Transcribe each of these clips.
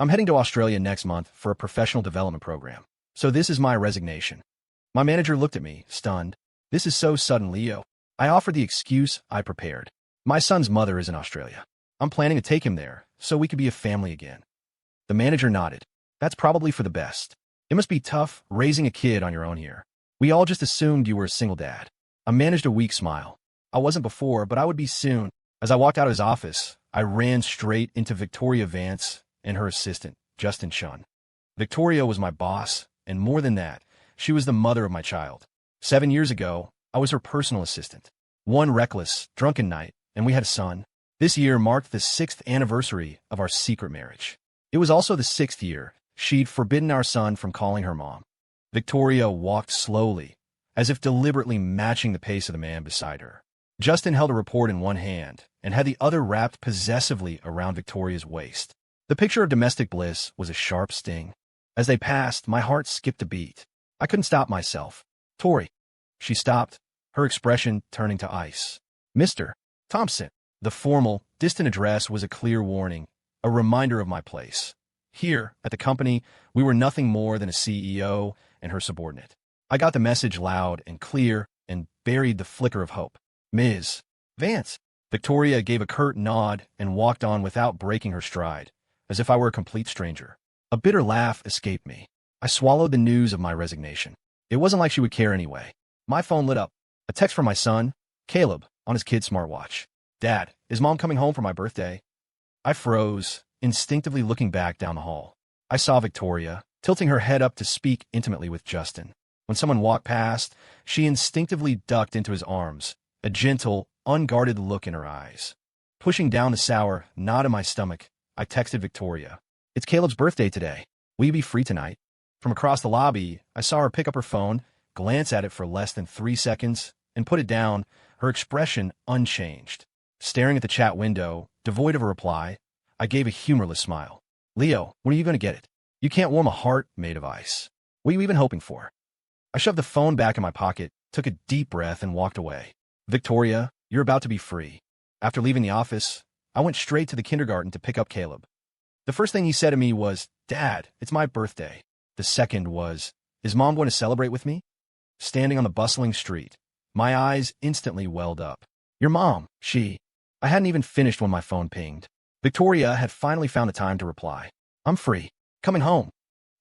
I'm heading to Australia next month for a professional development program. So this is my resignation. My manager looked at me, stunned. This is so sudden, Leo. I offered the excuse I prepared. My son's mother is in Australia. I'm planning to take him there so we could be a family again. The manager nodded. That's probably for the best. It must be tough raising a kid on your own here. We all just assumed you were a single dad. I managed a weak smile. I wasn't before, but I would be soon. As I walked out of his office, I ran straight into Victoria Vance and her assistant, Justin Shun. Victoria was my boss, and more than that, she was the mother of my child. 7 years ago, I was her personal assistant. One reckless, drunken night, and we had a son. This year marked the 6th anniversary of our secret marriage. It was also the 6th year she'd forbidden our son from calling her mom. Victoria walked slowly, as if deliberately matching the pace of the man beside her. Justin held a report in one hand and had the other wrapped possessively around Victoria's waist. The picture of domestic bliss was a sharp sting. As they passed, my heart skipped a beat. I couldn't stop myself. Tori. She stopped, her expression turning to ice. Mr. Thompson. The formal, distant address was a clear warning, a reminder of my place. Here, at the company, we were nothing more than a CEO and her subordinate. I got the message loud and clear and buried the flicker of hope. Ms. Vance. Victoria gave a curt nod and walked on without breaking her stride, as if I were a complete stranger. A bitter laugh escaped me. I swallowed the news of my resignation. It wasn't like she would care anyway. My phone lit up. A text from my son, Caleb, on his kid's smartwatch. Dad, is Mom coming home for my birthday? I froze, instinctively looking back down the hall. I saw Victoria, tilting her head up to speak intimately with Justin. When someone walked past, she instinctively ducked into his arms, a gentle, unguarded look in her eyes. Pushing down the sour knot in my stomach, I texted Victoria. It's Caleb's birthday today. Will you be free tonight? From across the lobby, I saw her pick up her phone, glance at it for less than 3 seconds, and put it down, her expression unchanged. Staring at the chat window, devoid of a reply, I gave a humorless smile. Leo, when are you going to get it? You can't warm a heart made of ice. What are you even hoping for? I shoved the phone back in my pocket, took a deep breath, and walked away. Victoria, you're about to be free. After leaving the office, I went straight to the kindergarten to pick up Caleb. The first thing he said to me was, Dad, it's my birthday. The second was, is Mom going to celebrate with me? Standing on the bustling street, my eyes instantly welled up. Your mom, she. I hadn't even finished when my phone pinged. Victoria had finally found the time to reply. I'm free. Coming home.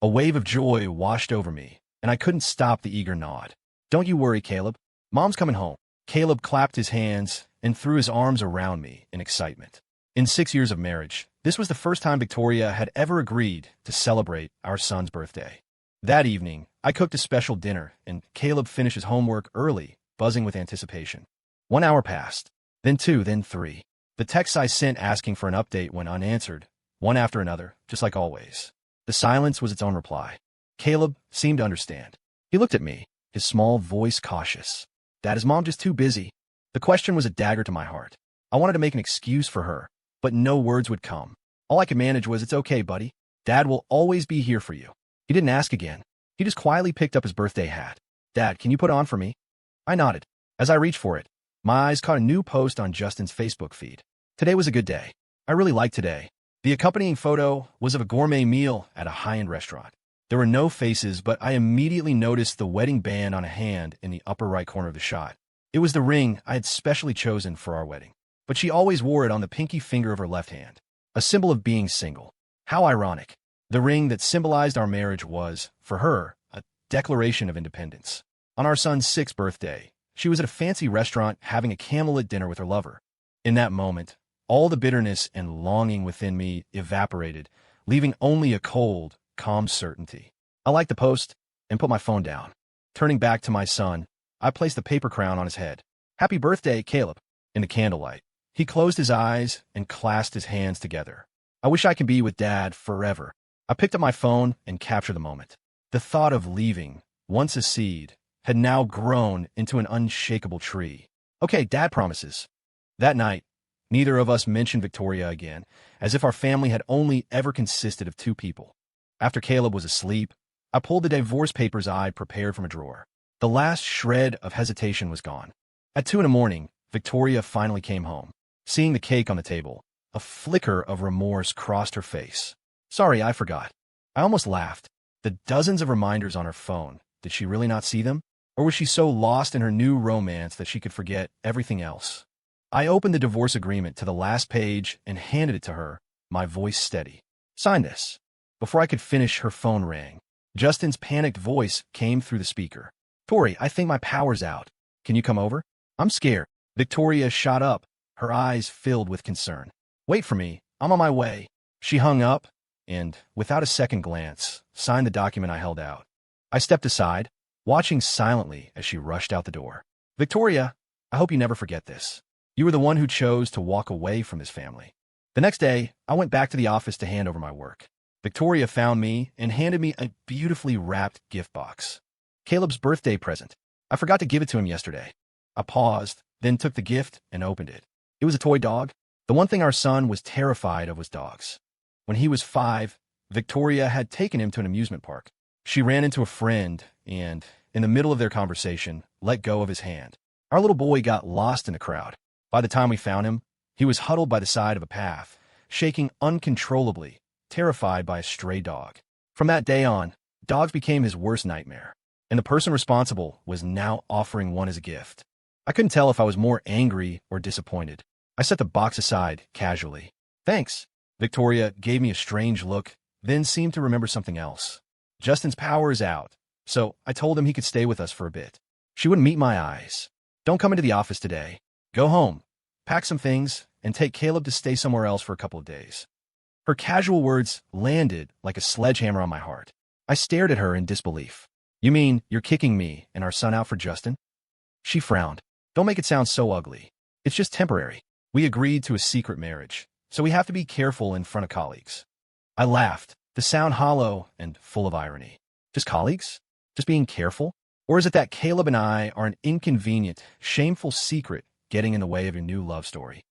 A wave of joy washed over me, and I couldn't stop the eager nod. Don't you worry, Caleb. Mom's coming home. Caleb clapped his hands and threw his arms around me in excitement. In 6 years of marriage, this was the first time Victoria had ever agreed to celebrate our son's birthday. That evening, I cooked a special dinner, and Caleb finished his homework early, buzzing with anticipation. 1 hour passed, then 2, then 3. The texts I sent asking for an update went unanswered, one after another, just like always. The silence was its own reply. Caleb seemed to understand. He looked at me, his small voice cautious. Dad, is Mom just too busy? The question was a dagger to my heart. I wanted to make an excuse for her, but no words would come. All I could manage was, it's okay, buddy. Dad will always be here for you. He didn't ask again. He just quietly picked up his birthday hat. Dad, can you put it on for me? I nodded. As I reached for it, my eyes caught a new post on Justin's Facebook feed. Today was a good day. I really liked today. The accompanying photo was of a gourmet meal at a high-end restaurant. There were no faces, but I immediately noticed the wedding band on a hand in the upper right corner of the shot. It was the ring I had specially chosen for our wedding, but she always wore it on the pinky finger of her left hand, a symbol of being single. How ironic. The ring that symbolized our marriage was, for her, a declaration of independence. On our son's 6th birthday, she was at a fancy restaurant having a candlelit dinner with her lover. In that moment, all the bitterness and longing within me evaporated, leaving only a cold, calm certainty. I liked the post and put my phone down. Turning back to my son, I placed the paper crown on his head. Happy birthday, Caleb. In the candlelight, he closed his eyes and clasped his hands together. I wish I could be with Dad forever. I picked up my phone and captured the moment. The thought of leaving, once a seed, had now grown into an unshakable tree. Okay, Dad promises. That night, neither of us mentioned Victoria again, as if our family had only ever consisted of 2 people. After Caleb was asleep, I pulled the divorce papers I had prepared from a drawer. The last shred of hesitation was gone. At 2 in the morning, Victoria finally came home. Seeing the cake on the table, a flicker of remorse crossed her face. Sorry, I forgot. I almost laughed. The dozens of reminders on her phone, did she really not see them? Or was she so lost in her new romance that she could forget everything else? I opened the divorce agreement to the last page and handed it to her, my voice steady. Sign this. Before I could finish, her phone rang. Justin's panicked voice came through the speaker. Tori, I think my power's out. Can you come over? I'm scared. Victoria shot up, her eyes filled with concern. Wait for me. I'm on my way. She hung up and, without a second glance, signed the document I held out. I stepped aside, watching silently as she rushed out the door. Victoria, I hope you never forget this. You were the one who chose to walk away from this family. The next day, I went back to the office to hand over my work. Victoria found me and handed me a beautifully wrapped gift box. Caleb's birthday present. I forgot to give it to him yesterday. I paused, then took the gift and opened it. It was a toy dog. The one thing our son was terrified of was dogs. When he was 5, Victoria had taken him to an amusement park. She ran into a friend and, in the middle of their conversation, let go of his hand. Our little boy got lost in the crowd. By the time we found him, he was huddled by the side of a path, shaking uncontrollably, terrified by a stray dog. From that day on, dogs became his worst nightmare, and the person responsible was now offering one as a gift. I couldn't tell if I was more angry or disappointed. I set the box aside casually. Thanks. Victoria gave me a strange look, then seemed to remember something else. Justin's power is out, so I told him he could stay with us for a bit. She wouldn't meet my eyes. Don't come into the office today. Go home, pack some things, and take Caleb to stay somewhere else for a couple of days. Her casual words landed like a sledgehammer on my heart. I stared at her in disbelief. You mean you're kicking me and our son out for Justin? She frowned. Don't make it sound so ugly. It's just temporary. We agreed to a secret marriage, so we have to be careful in front of colleagues. I laughed, the sound hollow and full of irony. Just colleagues? Just being careful? Or is it that Caleb and I are an inconvenient, shameful secret getting in the way of your new love story?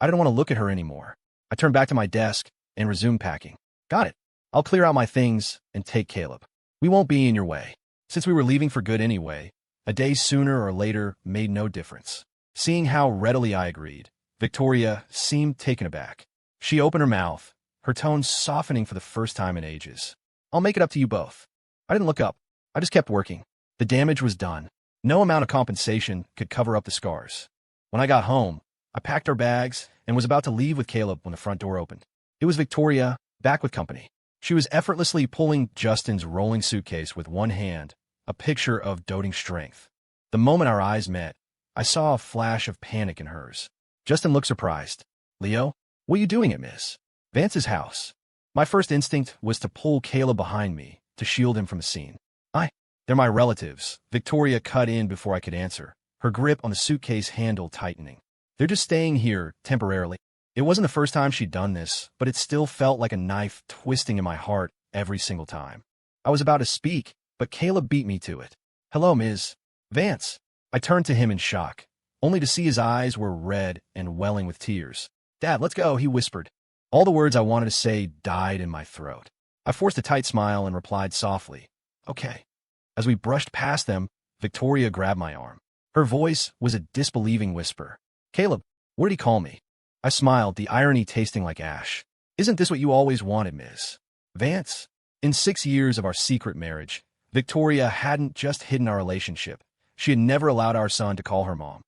I didn't want to look at her anymore. I turned back to my desk and resumed packing. Got it. I'll clear out my things and take Caleb. We won't be in your way. Since we were leaving for good anyway, a day sooner or later made no difference. Seeing how readily I agreed, Victoria seemed taken aback. She opened her mouth, her tone softening for the first time in ages. I'll make it up to you both. I didn't look up. I just kept working. The damage was done. No amount of compensation could cover up the scars. When I got home, I packed our bags and was about to leave with Caleb when the front door opened. It was Victoria, back with company. She was effortlessly pulling Justin's rolling suitcase with one hand, a picture of doting strength. The moment our eyes met, I saw a flash of panic in hers. Justin looked surprised. Leo, what are you doing at Miss Vance's house? My first instinct was to pull Caleb behind me, to shield him from the scene. They're my relatives. Victoria cut in before I could answer, her grip on the suitcase handle tightening. They're just staying here, temporarily. It wasn't the first time she'd done this, but it still felt like a knife twisting in my heart every single time. I was about to speak, but Caleb beat me to it. Hello, Ms. Vance. I turned to him in shock, only to see his eyes were red and welling with tears. Dad, let's go, he whispered. All the words I wanted to say died in my throat. I forced a tight smile and replied softly, okay. As we brushed past them, Victoria grabbed my arm. Her voice was a disbelieving whisper. Caleb, what did he call me? I smiled, the irony tasting like ash. Isn't this what you always wanted, Ms. Vance? In 6 years of our secret marriage, Victoria hadn't just hidden our relationship. She had never allowed our son to call her mom.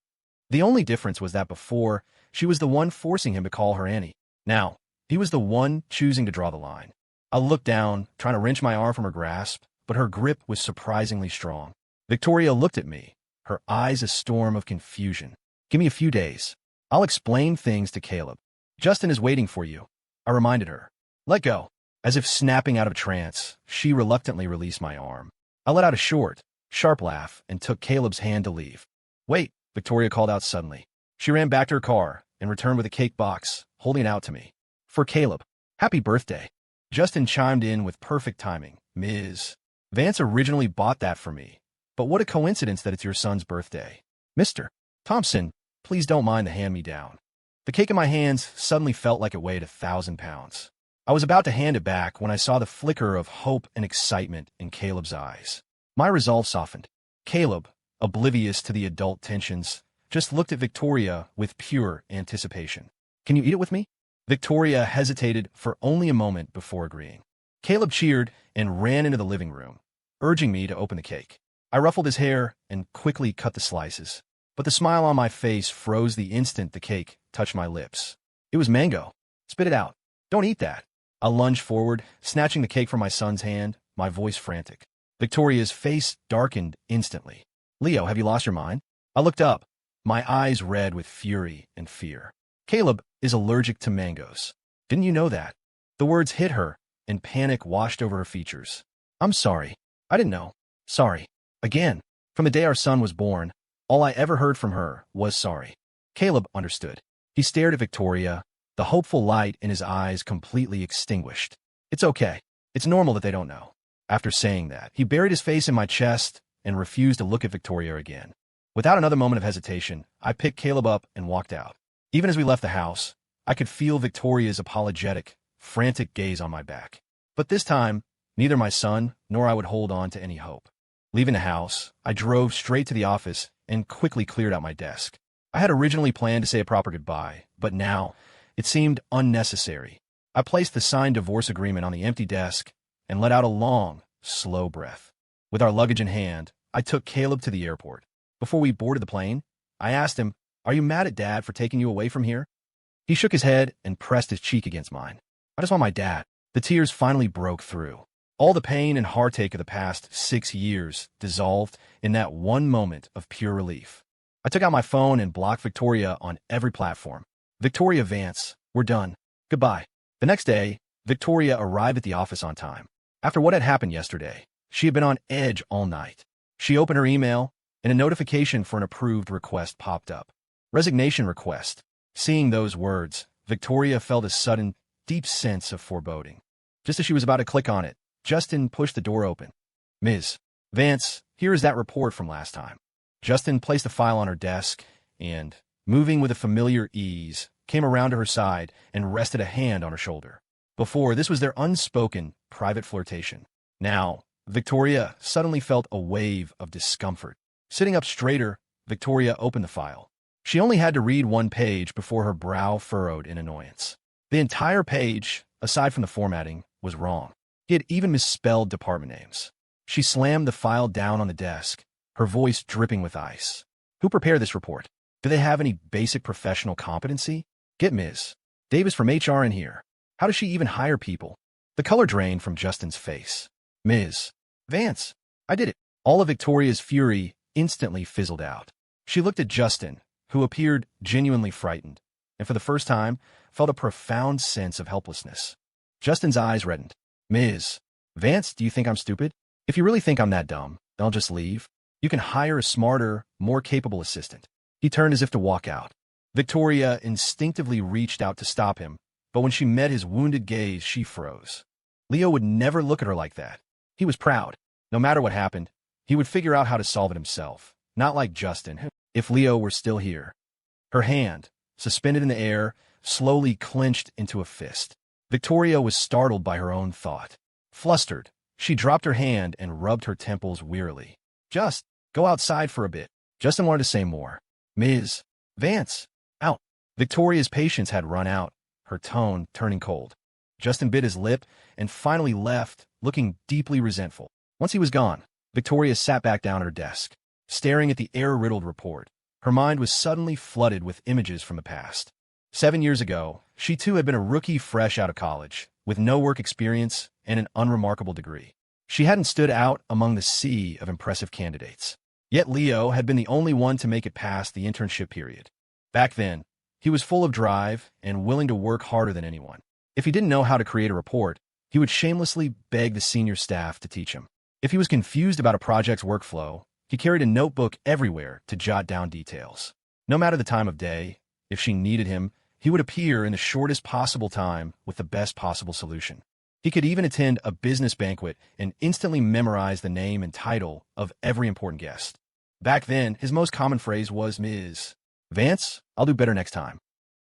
The only difference was that before, she was the one forcing him to call her Annie. Now, he was the one choosing to draw the line. I looked down, trying to wrench my arm from her grasp, but her grip was surprisingly strong. Victoria looked at me, her eyes a storm of confusion. Give me a few days. I'll explain things to Caleb. Justin is waiting for you, I reminded her. Let go. As if snapping out of a trance, she reluctantly released my arm. I let out a short, sharp laugh and took Caleb's hand to leave. Wait, Victoria called out suddenly. She ran back to her car and returned with a cake box, holding it out to me. For Caleb. Happy birthday. Justin chimed in with perfect timing. Ms. Vance originally bought that for me, but what a coincidence that it's your son's birthday. Mr. Thompson, please don't mind the hand-me-down. The cake in my hands suddenly felt like it weighed 1,000 pounds. I was about to hand it back when I saw the flicker of hope and excitement in Caleb's eyes. My resolve softened. Caleb, oblivious to the adult tensions, just looked at Victoria with pure anticipation. Can you eat it with me? Victoria hesitated for only a moment before agreeing. Caleb cheered and ran into the living room, urging me to open the cake. I ruffled his hair and quickly cut the slices, but the smile on my face froze the instant the cake touched my lips. It was mango. Spit it out. Don't eat that. I lunged forward, snatching the cake from my son's hand, my voice frantic. Victoria's face darkened instantly. Leo, have you lost your mind? I looked up, my eyes red with fury and fear. Caleb is allergic to mangoes. Didn't you know that? The words hit her, and panic washed over her features. I'm sorry. I didn't know. Sorry. Again. From the day our son was born, all I ever heard from her was sorry. Caleb understood. He stared at Victoria, the hopeful light in his eyes completely extinguished. It's okay. It's normal that they don't know. After saying that, he buried his face in my chest and refused to look at Victoria again. Without another moment of hesitation, I picked Caleb up and walked out. Even as we left the house, I could feel Victoria's apologetic, frantic gaze on my back. But this time, neither my son nor I would hold on to any hope. Leaving the house, I drove straight to the office and quickly cleared out my desk. I had originally planned to say a proper goodbye, but now it seemed unnecessary. I placed the signed divorce agreement on the empty desk and let out a long, slow breath. With our luggage in hand, I took Caleb to the airport. Before we boarded the plane, I asked him, "Are you mad at Dad for taking you away from here?" He shook his head and pressed his cheek against mine. I just want my dad. The tears finally broke through. All the pain and heartache of the past 6 years dissolved in that one moment of pure relief. I took out my phone and blocked Victoria on every platform. Victoria Vance, we're done. Goodbye. The next day, Victoria arrived at the office on time. After what had happened yesterday, she had been on edge all night. She opened her email, and a notification for an approved request popped up. Resignation request. Seeing those words, Victoria felt a sudden, deep sense of foreboding. Just as she was about to click on it, Justin pushed the door open. "Ms. Vance, here is that report from last time." Justin placed the file on her desk and, moving with a familiar ease, came around to her side and rested a hand on her shoulder. Before, this was their unspoken, private flirtation. Now, Victoria suddenly felt a wave of discomfort. Sitting up straighter, Victoria opened the file. She only had to read one page before her brow furrowed in annoyance. The entire page, aside from the formatting, was wrong. He had even misspelled department names. She slammed the file down on the desk, her voice dripping with ice. "Who prepared this report? Do they have any basic professional competency? Get Ms. Davis from HR in here. How does she even hire people?" The color drained from Justin's face. "Ms. Vance, I did it." All of Victoria's fury instantly fizzled out. She looked at Justin, who appeared genuinely frightened, and for the first time, felt a profound sense of helplessness. Justin's eyes reddened. "Ms. Vance, do you think I'm stupid? If you really think I'm that dumb, then I'll just leave. You can hire a smarter, more capable assistant." He turned as if to walk out. Victoria instinctively reached out to stop him, but when she met his wounded gaze, she froze. Leo would never look at her like that. He was proud. No matter what happened, he would figure out how to solve it himself, not like Justin, who, if Leo were still here. Her hand, suspended in the air, slowly clenched into a fist. Victoria was startled by her own thought. Flustered, she dropped her hand and rubbed her temples wearily. "Just go outside for a bit." Justin wanted to say more. "Ms. Vance, out." Victoria's patience had run out, her tone turning cold. Justin bit his lip and finally left, looking deeply resentful. Once he was gone, Victoria sat back down at her desk, staring at the error-riddled report. Her mind was suddenly flooded with images from the past. 7 years ago, she too had been a rookie fresh out of college, with no work experience and an unremarkable degree. She hadn't stood out among the sea of impressive candidates. Yet Leo had been the only one to make it past the internship period. Back then, he was full of drive and willing to work harder than anyone. If he didn't know how to create a report, he would shamelessly beg the senior staff to teach him. If he was confused about a project's workflow, he carried a notebook everywhere to jot down details. No matter the time of day, if she needed him, he would appear in the shortest possible time with the best possible solution. He could even attend a business banquet and instantly memorize the name and title of every important guest. Back then, his most common phrase was, "Ms. Vance, I'll do better next time."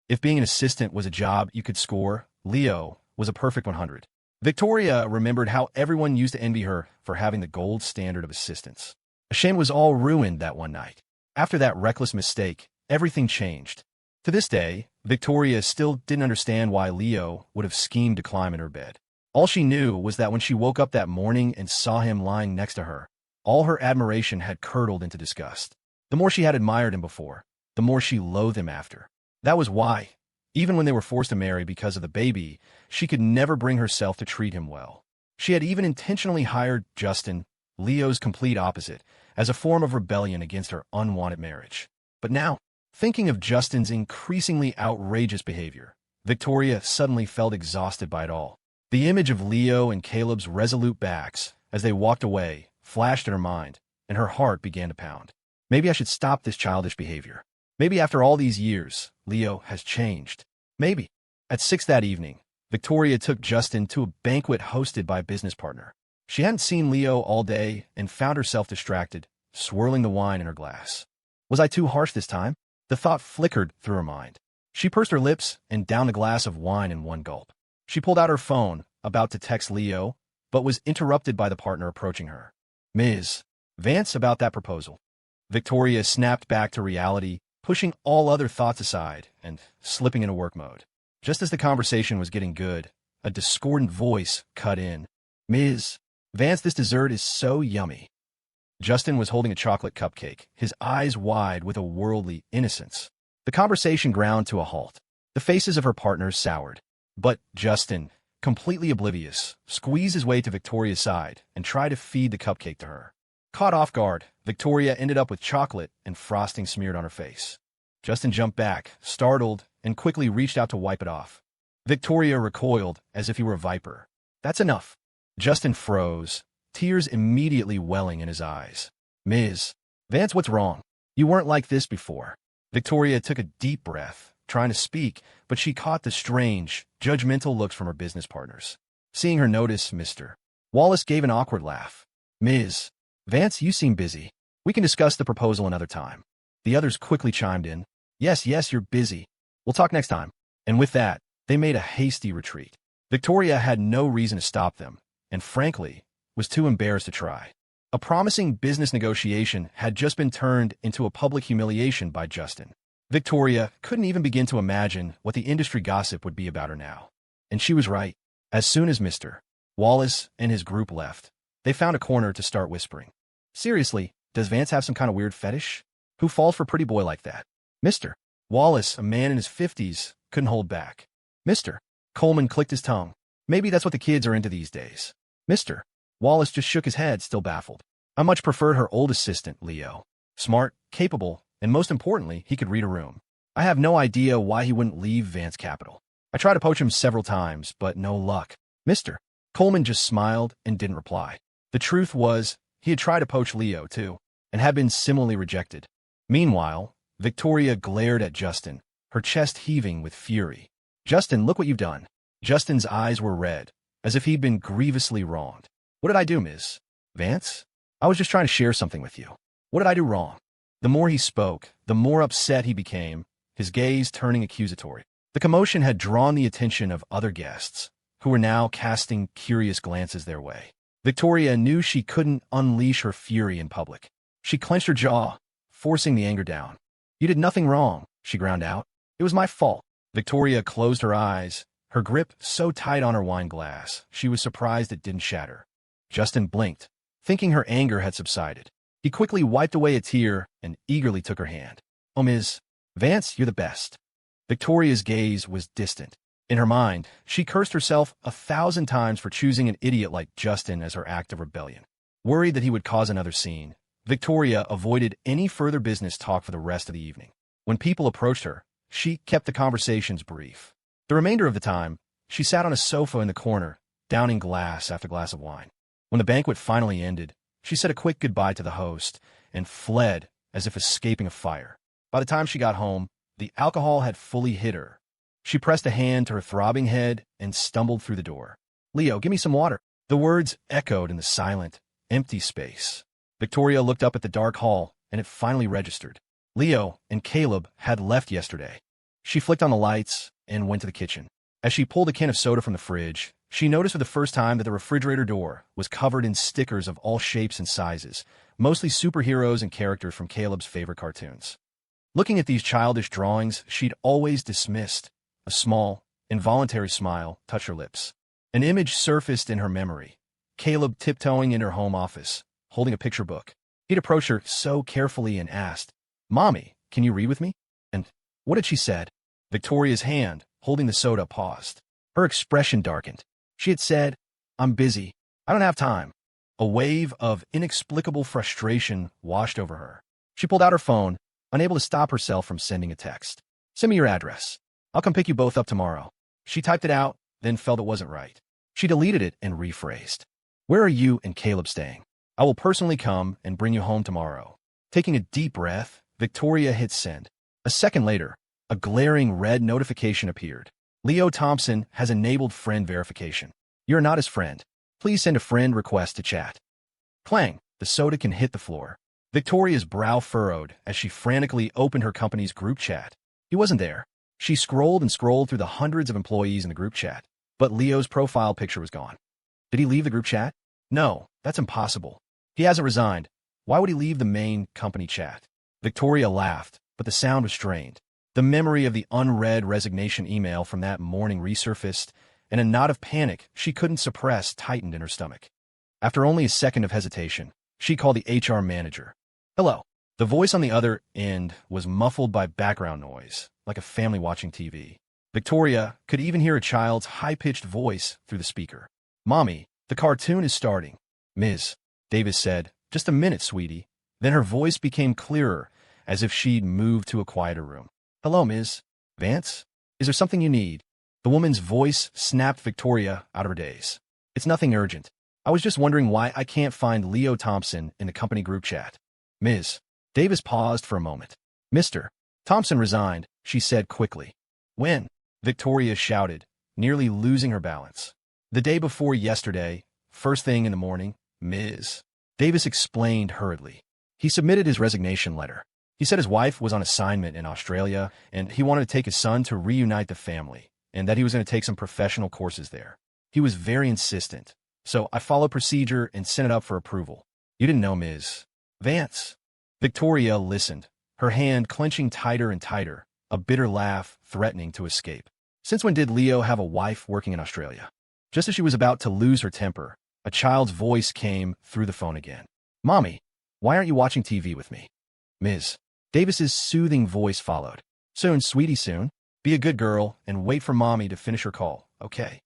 If being an assistant was a job you could score, Leo was a perfect 100. Victoria remembered how everyone used to envy her for having the gold standard of assistants. Shane was all ruined that one night. After that reckless mistake, everything changed. To this day, Victoria still didn't understand why Leo would have schemed to climb in her bed. All she knew was that when she woke up that morning and saw him lying next to her, all her admiration had curdled into disgust. The more she had admired him before, the more she loathed him after. That was why, even when they were forced to marry because of the baby, she could never bring herself to treat him well. She had even intentionally hired Justin, Leo's complete opposite, as a form of rebellion against her unwanted marriage. But now, thinking of Justin's increasingly outrageous behavior, Victoria suddenly felt exhausted by it all. The image of Leo and Caleb's resolute backs, as they walked away, flashed in her mind, and her heart began to pound. Maybe I should stop this childish behavior. Maybe after all these years, Leo has changed. Maybe. At 6 that evening, Victoria took Justin to a banquet hosted by a business partner. She hadn't seen Leo all day and found herself distracted, swirling the wine in her glass. Was I too harsh this time? The thought flickered through her mind. She pursed her lips and downed a glass of wine in one gulp. She pulled out her phone, about to text Leo, but was interrupted by the partner approaching her. Ms. Vance, about that proposal. Victoria snapped back to reality, pushing all other thoughts aside and slipping into work mode. Just as the conversation was getting good, a discordant voice cut in. Ms. Vance, this dessert is so yummy. Justin was holding a chocolate cupcake, his eyes wide with a worldly innocence. The conversation ground to a halt. The faces of her partners soured. But Justin, completely oblivious, squeezed his way to Victoria's side and tried to feed the cupcake to her. Caught off guard, Victoria ended up with chocolate and frosting smeared on her face. Justin jumped back, startled, and quickly reached out to wipe it off. Victoria recoiled as if he were a viper. That's enough. Justin froze, tears immediately welling in his eyes. Ms. Vance, what's wrong? You weren't like this before. Victoria took a deep breath, trying to speak, but she caught the strange, judgmental looks from her business partners. Seeing her notice, Mr. Wallace gave an awkward laugh. Ms. Vance, you seem busy. We can discuss the proposal another time. The others quickly chimed in. Yes, you're busy. We'll talk next time. And with that, they made a hasty retreat. Victoria had no reason to stop them, and frankly, was too embarrassed to try. A promising business negotiation had just been turned into a public humiliation by Justin. Victoria couldn't even begin to imagine what the industry gossip would be about her now. And she was right. As soon as Mr. Wallace and his group left, they found a corner to start whispering. Seriously, does Vance have some kind of weird fetish? Who falls for a pretty boy like that? Mr. Wallace, a man in his 50s, couldn't hold back. Mr. Coleman clicked his tongue. Maybe that's what the kids are into these days. Mr. Wallace just shook his head, still baffled. I much preferred her old assistant, Leo. Smart, capable, and most importantly, he could read a room. I have no idea why he wouldn't leave Vance Capital. I tried to poach him several times, but no luck. Mr. Coleman just smiled and didn't reply. The truth was, he had tried to poach Leo, too, and had been similarly rejected. Meanwhile, Victoria glared at Justin, her chest heaving with fury. Justin, look what you've done. Justin's eyes were red, as if he'd been grievously wronged. What did I do, Ms. Vance? I was just trying to share something with you. What did I do wrong? The more he spoke, the more upset he became, his gaze turning accusatory. The commotion had drawn the attention of other guests, who were now casting curious glances their way. Victoria knew she couldn't unleash her fury in public. She clenched her jaw, forcing the anger down. You did nothing wrong, she ground out. It was my fault. Victoria closed her eyes, her grip so tight on her wine glass, she was surprised it didn't shatter. Justin blinked, thinking her anger had subsided. He quickly wiped away a tear and eagerly took her hand. Oh, Ms. Vance, you're the best. Victoria's gaze was distant. In her mind, she cursed herself 1,000 times for choosing an idiot like Justin as her act of rebellion. Worried that he would cause another scene, Victoria avoided any further business talk for the rest of the evening. When people approached her, she kept the conversations brief. The remainder of the time, she sat on a sofa in the corner, downing glass after glass of wine. When the banquet finally ended, she said a quick goodbye to the host and fled as if escaping a fire. By the time she got home, the alcohol had fully hit her. She pressed a hand to her throbbing head and stumbled through the door. Leo, give me some water. The words echoed in the silent, empty space. Victoria looked up at the dark hall, and it finally registered. Leo and Caleb had left yesterday. She flicked on the lights and went to the kitchen. As she pulled a can of soda from the fridge, she noticed for the first time that the refrigerator door was covered in stickers of all shapes and sizes, mostly superheroes and characters from Caleb's favorite cartoons. Looking at these childish drawings she'd always dismissed, a small, involuntary smile touched her lips. An image surfaced in her memory. Caleb tiptoeing in her home office, holding a picture book. He'd approached her so carefully and asked, "Mommy, can you read with me?" And what had she said? Victoria's hand, holding the soda, paused. Her expression darkened. She had said, "I'm busy. I don't have time." A wave of inexplicable frustration washed over her. She pulled out her phone, unable to stop herself from sending a text. "Send me your address. I'll come pick you both up tomorrow." She typed it out, then felt it wasn't right. She deleted it and rephrased. "Where are you and Caleb staying? I will personally come and bring you home tomorrow." Taking a deep breath, Victoria hit send. A second later, a glaring red notification appeared. Leo Thompson has enabled friend verification. You're not his friend. Please send a friend request to chat. Clang, the soda can hit the floor. Victoria's brow furrowed as she frantically opened her company's group chat. He wasn't there. She scrolled and scrolled through the hundreds of employees in the group chat, but Leo's profile picture was gone. Did he leave the group chat? No, that's impossible. He hasn't resigned. Why would he leave the main company chat? Victoria laughed, but the sound was strained. The memory of the unread resignation email from that morning resurfaced, and a knot of panic she couldn't suppress tightened in her stomach. After only a second of hesitation, she called the HR manager. "Hello." The voice on the other end was muffled by background noise, like a family watching TV. Victoria could even hear a child's high-pitched voice through the speaker. "Mommy, the cartoon is starting." "Ms." Davis said, "Just a minute, sweetie." Then her voice became clearer, as if she'd moved to a quieter room. "Hello, Ms. Vance? Is there something you need?" The woman's voice snapped Victoria out of her daze. "It's nothing urgent. I was just wondering why I can't find Leo Thompson in the company group chat." "Ms." Davis paused for a moment. "Mr. Thompson resigned," she said quickly. "When?" Victoria shouted, nearly losing her balance. "The day before yesterday, first thing in the morning, Ms." Davis explained hurriedly. He submitted his resignation letter. He said his wife was on assignment in Australia, and he wanted to take his son to reunite the family, and that he was going to take some professional courses there. He was very insistent, so I followed procedure and sent it up for approval. "You didn't know, Ms. Vance?" Victoria listened, her hand clenching tighter and tighter, a bitter laugh threatening to escape. Since when did Leo have a wife working in Australia? Just as she was about to lose her temper, a child's voice came through the phone again. "Mommy, why aren't you watching TV with me?" "Ms. Davis's soothing voice followed. "Soon, sweetie, soon. Be a good girl and wait for Mommy to finish her call, okay?"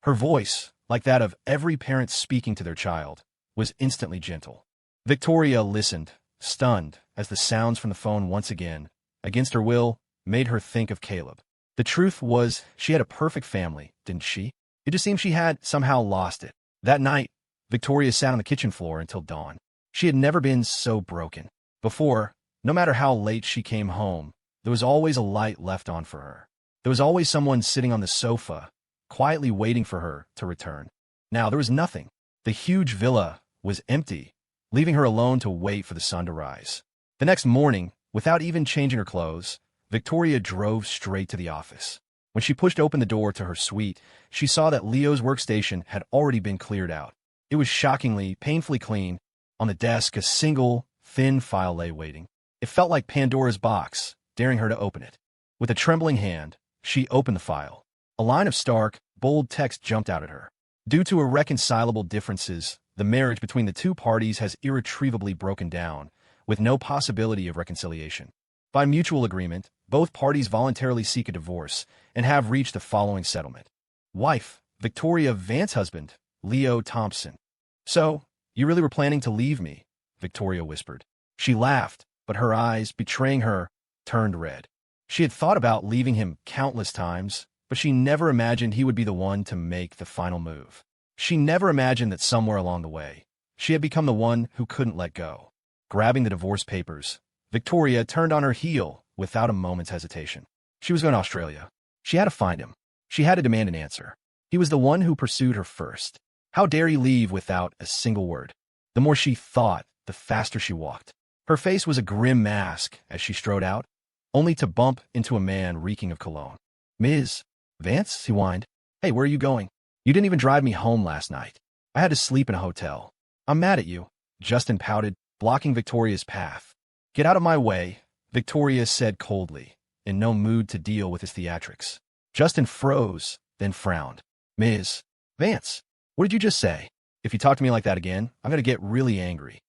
Her voice, like that of every parent speaking to their child, was instantly gentle. Victoria listened, stunned, as the sounds from the phone once again, against her will, made her think of Caleb. The truth was, she had a perfect family, didn't she? It just seemed she had somehow lost it. That night, Victoria sat on the kitchen floor until dawn. She had never been so broken. Before, no matter how late she came home, there was always a light left on for her. There was always someone sitting on the sofa, quietly waiting for her to return. Now there was nothing. The huge villa was empty, leaving her alone to wait for the sun to rise. The next morning, without even changing her clothes, Victoria drove straight to the office. When she pushed open the door to her suite, she saw that Leo's workstation had already been cleared out. It was shockingly, painfully clean. On the desk, a single, thin file lay waiting. It felt like Pandora's box, daring her to open it. With a trembling hand, she opened the file. A line of stark, bold text jumped out at her. Due to irreconcilable differences, the marriage between the two parties has irretrievably broken down, with no possibility of reconciliation. By mutual agreement, both parties voluntarily seek a divorce and have reached the following settlement. Wife, Victoria Vance. Husband, Leo Thompson. "So, you really were planning to leave me?" Victoria whispered. She laughed, but her eyes, betraying her, turned red. She had thought about leaving him countless times, but she never imagined he would be the one to make the final move. She never imagined that somewhere along the way, she had become the one who couldn't let go. Grabbing the divorce papers, Victoria turned on her heel without a moment's hesitation. She was going to Australia. She had to find him. She had to demand an answer. He was the one who pursued her first. How dare he leave without a single word? The more she thought, the faster she walked. Her face was a grim mask as she strode out, only to bump into a man reeking of cologne. "Ms. Vance?" he whined. "Hey, where are you going? You didn't even drive me home last night. I had to sleep in a hotel." "I'm mad at you," Justin pouted, blocking Victoria's path. "Get out of my way," Victoria said coldly, in no mood to deal with his theatrics. Justin froze, then frowned. Ms. Vance, what did you just say? If you talk to me like that again, I'm going to get really angry.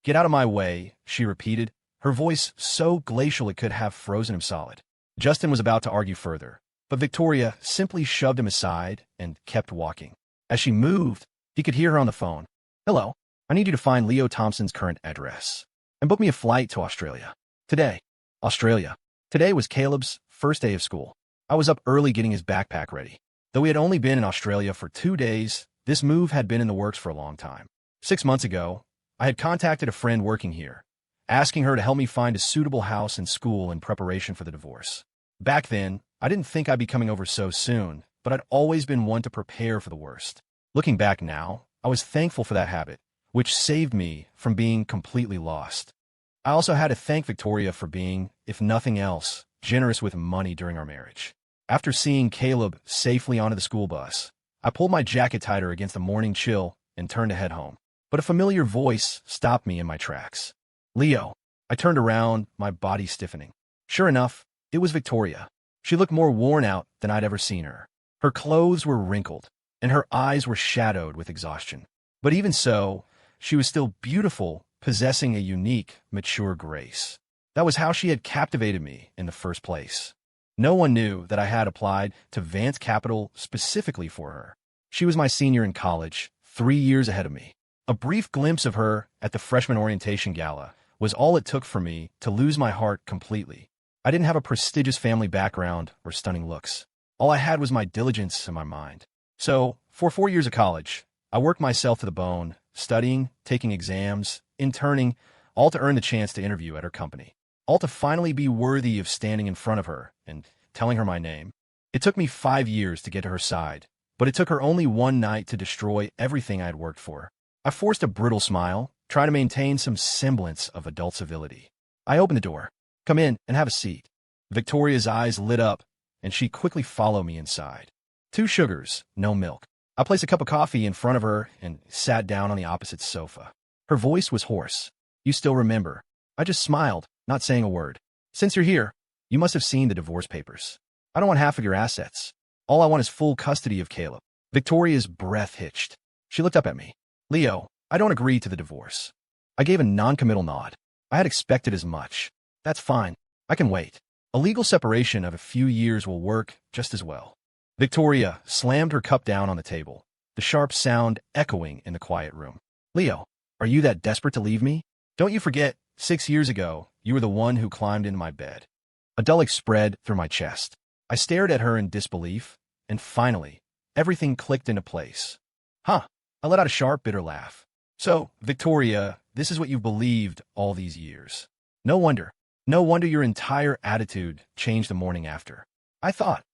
Get out of my way, she repeated, her voice so glacial it could have frozen him solid. Justin was about to argue further, but Victoria simply shoved him aside and kept walking. As she moved, he could hear her on the phone. Hello, I need you to find Leo Thompson's current address and book me a flight to Australia. Today. Australia. Today was Caleb's first day of school. I was up early getting his backpack ready. Though he had only been in Australia for 2 days, this move had been in the works for a long time. 6 months ago, I had contacted a friend working here, asking her to help me find a suitable house and school in preparation for the divorce. Back then, I didn't think I'd be coming over so soon, but I'd always been one to prepare for the worst. Looking back now, I was thankful for that habit, which saved me from being completely lost. I also had to thank Victoria for being, if nothing else, generous with money during our marriage. After seeing Caleb safely onto the school bus, I pulled my jacket tighter against the morning chill and turned to head home. But a familiar voice stopped me in my tracks. Leo. I turned around, my body stiffening. Sure enough, it was Victoria. She looked more worn out than I'd ever seen her. Her clothes were wrinkled, and her eyes were shadowed with exhaustion. But even so, she was still beautiful, possessing a unique, mature grace. That was how she had captivated me in the first place. No one knew that I had applied to Vance Capital specifically for her. She was my senior in college, 3 years ahead of me. A brief glimpse of her at the freshman orientation gala was all it took for me to lose my heart completely. I didn't have a prestigious family background or stunning looks. All I had was my diligence and my mind. So, for 4 years of college, I worked myself to the bone, studying, taking exams, interning, all to earn the chance to interview at her company. All to finally be worthy of standing in front of her and telling her my name. It took me 5 years to get to her side, but it took her only one night to destroy everything I had worked for. I forced a brittle smile, trying to maintain some semblance of adult civility. I opened the door. Come in and have a seat. Victoria's eyes lit up, and she quickly followed me inside. 2 sugars, no milk. I placed a cup of coffee in front of her and sat down on the opposite sofa. Her voice was hoarse. You still remember? I just smiled, not saying a word. Since you're here, you must have seen the divorce papers. I don't want half of your assets. All I want is full custody of Caleb. Victoria's breath hitched. She looked up at me. Leo, I don't agree to the divorce. I gave a non-committal nod. I had expected as much. That's fine. I can wait. A legal separation of a few years will work just as well. Victoria slammed her cup down on the table, the sharp sound echoing in the quiet room. Leo, are you that desperate to leave me? Don't you forget, 6 years ago, you were the one who climbed into my bed. A dull ache spread through my chest. I stared at her in disbelief, and finally, everything clicked into place. Huh. I let out a sharp, bitter laugh. So, Victoria, this is what you've believed all these years. No wonder. No wonder your entire attitude changed the morning after. I thought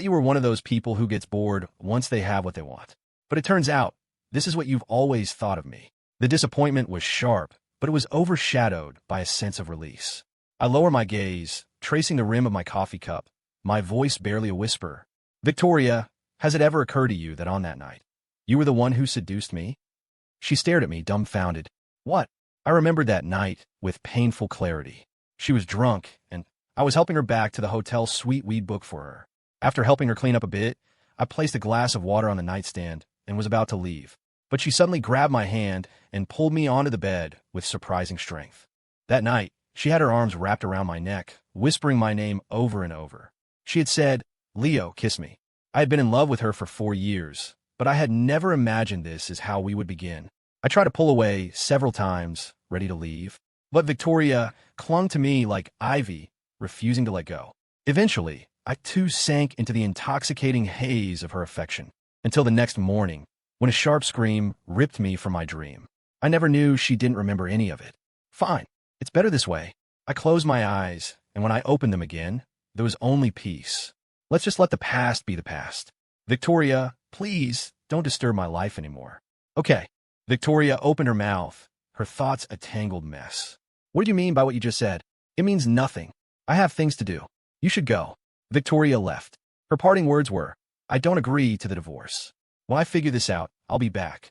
you were one of those people who gets bored once they have what they want. But it turns out, this is what you've always thought of me. The disappointment was sharp, but it was overshadowed by a sense of release. I lower my gaze, tracing the rim of my coffee cup, my voice barely a whisper. Victoria, has it ever occurred to you that on that night, you were the one who seduced me? She stared at me, dumbfounded. What? I remembered that night with painful clarity. She was drunk, and I was helping her back to the hotel suite we'd booked for her. After helping her clean up a bit, I placed a glass of water on the nightstand and was about to leave. But she suddenly grabbed my hand and pulled me onto the bed with surprising strength. That night, she had her arms wrapped around my neck, whispering my name over and over. She had said, Leo, kiss me. I had been in love with her for 4 years, but I had never imagined this is how we would begin. I tried to pull away several times, ready to leave, but Victoria clung to me like ivy, refusing to let go. Eventually, I too sank into the intoxicating haze of her affection, until the next morning, when a sharp scream ripped me from my dream. I never knew she didn't remember any of it. Fine, it's better this way. I closed my eyes, and when I opened them again, there was only peace. Let's just let the past be the past. Victoria, please, don't disturb my life anymore. Okay. Victoria opened her mouth, her thoughts a tangled mess. What do you mean by what you just said? It means nothing. I have things to do. You should go. Victoria left. Her parting words were, I don't agree to the divorce. When I figure this out, I'll be back.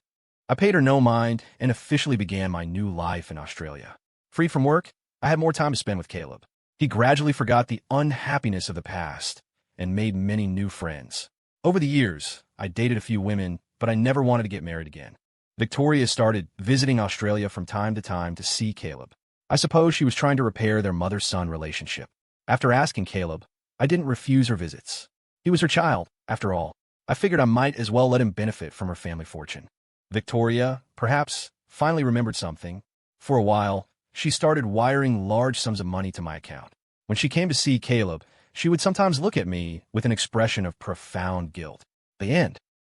I paid her no mind and officially began my new life in Australia. Free from work, I had more time to spend with Caleb. He gradually forgot the unhappiness of the past and made many new friends. Over the years, I dated a few women, but I never wanted to get married again. Victoria started visiting Australia from time to see Caleb. I suppose she was trying to repair their mother-son relationship. After asking Caleb, I didn't refuse her visits. He was her child, after all. I figured I might as well let him benefit from her family fortune. Victoria, perhaps, finally remembered something. For a while, she started wiring large sums of money to my account. When she came to see Caleb, she would sometimes look at me with an expression of profound guilt. At the end,